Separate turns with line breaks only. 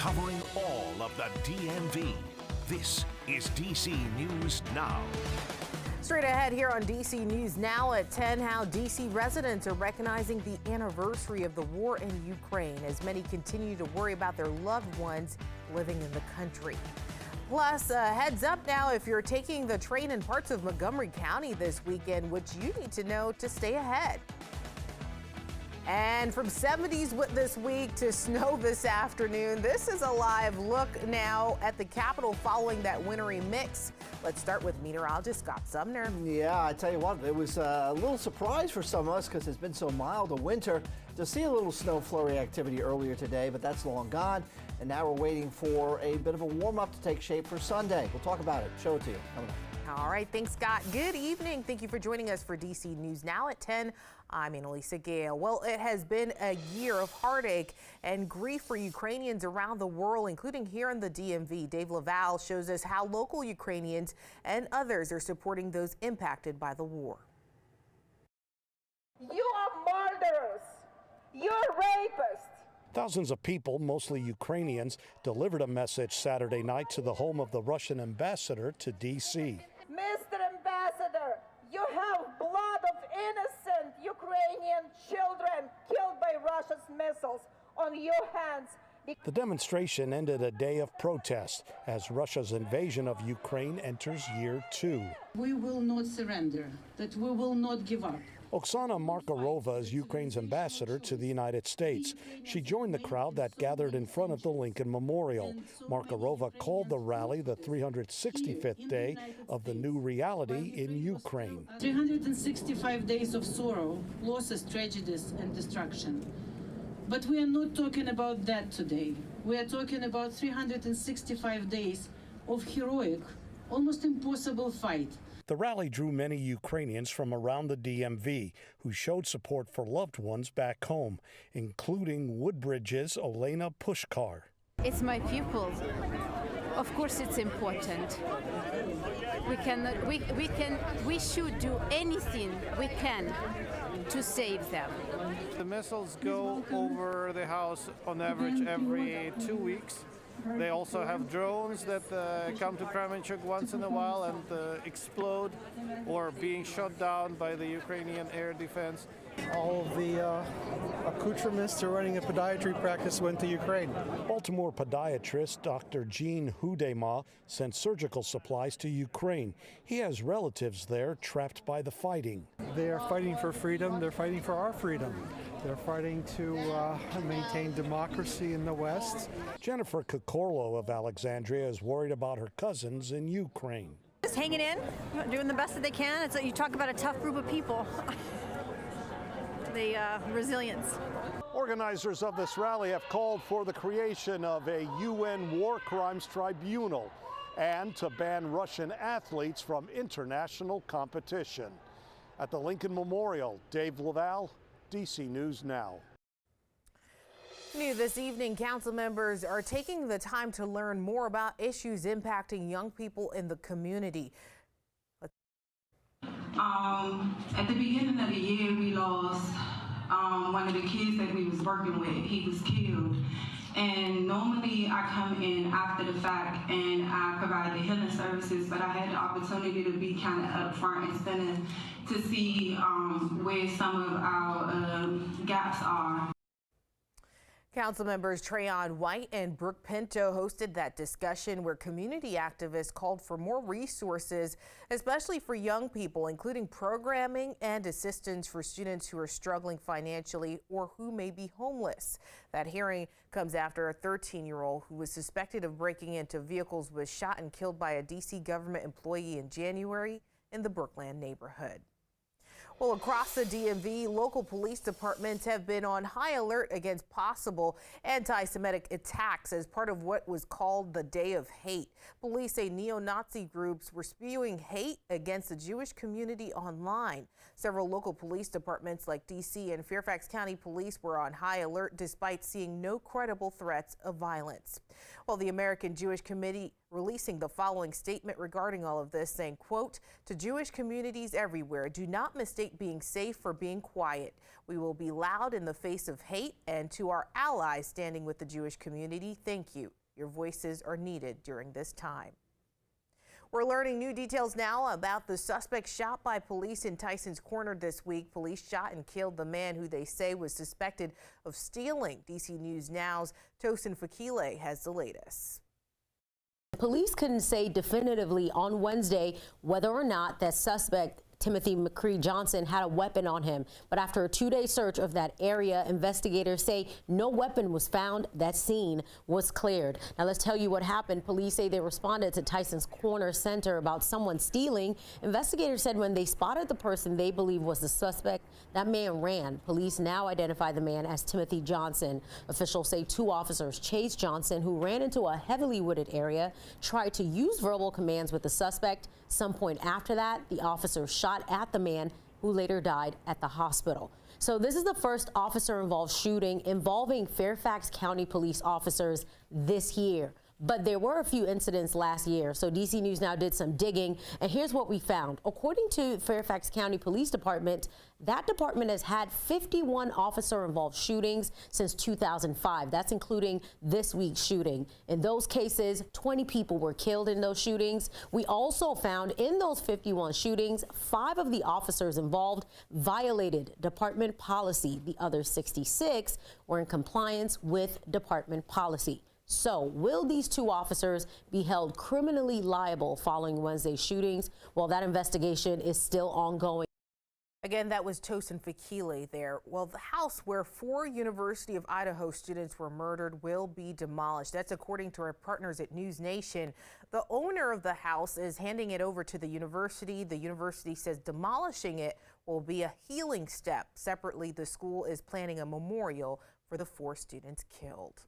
covering all of the DMV. This is DC News Now.
Straight ahead here on DC News Now at 10, how DC residents are recognizing the anniversary of the war in Ukraine as many continue to worry about their loved ones living in the country. Plus, heads up now if you're taking the train in parts of Montgomery County this weekend, which you need to know to stay ahead. And from 70s this week to snow this afternoon, this is a live look now at the Capitol following that wintry mix. Let's start with meteorologist Scott Sumner.
Yeah, I tell you what, it was a little surprise for some of us because it's been so mild a winter to see a little snow flurry activity earlier today, but that's long gone. And now we're waiting for a bit of a warm up to take shape for Sunday. We'll talk about it. Show it to you. Coming up.
All right, thanks, Scott. Good evening. Thank you for joining us for DC News Now at 10. I'm Annalisa Gale. Well, it has been a year of heartache and grief for Ukrainians around the world, including here in the DMV. Dave Laval shows us how local Ukrainians and others are supporting those impacted by the war.
You are murderers. You're rapists.
Thousands of people, mostly Ukrainians, delivered a message Saturday night to the home of the Russian ambassador to D.C.
Mr. Ambassador, you have blood of innocent Ukrainian children killed by Russia's missiles on your hands.
The demonstration ended a day of protest as Russia's invasion of Ukraine enters year 2.
We will not surrender, that we will not give up.
Oksana Markarova is Ukraine's ambassador to the United States. She joined the crowd that gathered in front of the Lincoln Memorial. Markarova called the rally the 365th day of the new reality in Ukraine.
365 days of sorrow, losses, tragedies, and destruction. But we are not talking about that today. We are talking about 365 days of heroic, almost impossible fight.
The rally drew many Ukrainians from around the DMV who showed support for loved ones back home, including Woodbridge's Olena Pushkar.
It's my people. Of course it's important. We should do anything we can to save them.
The missiles go over the house on average every 2 weeks. They also have drones that come to Kremenchuk once in a while and explode or being shot down by the Ukrainian air defense.
All of the accoutrements to running a podiatry practice went to Ukraine.
Baltimore podiatrist Dr. Gene Hudema sent surgical supplies to Ukraine. He has relatives there trapped by the fighting.
They are fighting for freedom. They're fighting for our freedom. They're fighting to maintain democracy in the West.
Jennifer Kokorlo of Alexandria is worried about her cousins in Ukraine.
Just hanging in, doing the best that they can. You talk about a tough group of people. The resilience.
Organizers of this rally have called for the creation of a UN War Crimes Tribunal and to ban Russian athletes from international competition. At the Lincoln Memorial, Dave Laval, DC News Now.
New this evening, council members are taking the time to learn more about issues impacting young people in the community.
At the beginning of the year, we lost one of the kids that we was working with. He was killed. And normally I come in after the fact and I provide the healing services, but I had the opportunity to be kind of upfront and center to see where some of our gaps are.
Council members Trayon White and Brooke Pinto hosted that discussion where community activists called for more resources, especially for young people, including programming and assistance for students who are struggling financially or who may be homeless. That hearing comes after a 13-year-old who was suspected of breaking into vehicles was shot and killed by a D.C. government employee in January in the Brookland neighborhood. Well, across the DMV, local police departments have been on high alert against possible anti-Semitic attacks as part of what was called the Day of Hate. Police say neo-Nazi groups were spewing hate against the Jewish community online. Several local police departments like D.C. and Fairfax County Police were on high alert despite seeing no credible threats of violence. Well, the American Jewish Committee releasing the following statement regarding all of this, saying, quote, "To Jewish communities everywhere, do not mistake being safe for being quiet. We will be loud in the face of hate, and to our allies standing with the Jewish community, thank you. Your voices are needed during this time." We're learning new details now about the suspect shot by police in Tysons Corner this week. Police shot and killed the man who they say was suspected of stealing. DC News Now's Tosin Fakile has the latest.
Police couldn't say definitively on Wednesday whether or not that suspect Timothy McCree Johnson had a weapon on him. But after a 2-day search of that area, investigators say no weapon was found. That scene was cleared. Now let's tell you what happened. Police say they responded to Tysons Corner Center about someone stealing. Investigators said when they spotted the person they believe was the suspect, that man ran. Police now identify the man as Timothy Johnson. Officials say 2 officers chased Johnson, who ran into a heavily wooded area, tried to use verbal commands with the suspect. Some point after that, the officer shot at the man, who later died at the hospital. So this is the first officer-involved shooting involving Fairfax County police officers this year. But there were a few incidents last year, so DC News Now did some digging, and here's what we found. According to Fairfax County Police Department, that department has had 51 officer-involved shootings since 2005. That's including this week's shooting. In those cases, 20 people were killed in those shootings. We also found in those 51 shootings, 5 of the officers involved violated department policy. The other 66 were in compliance with department policy. So will these 2 officers be held criminally liable following Wednesday's shootings? Well, that investigation is still ongoing.
Again, that was Tosin Fakile there. Well, the house where 4 University of Idaho students were murdered will be demolished. That's according to our partners at News Nation. The owner of the house is handing it over to the university. The university says demolishing it will be a healing step. Separately, the school is planning a memorial for the 4 students killed.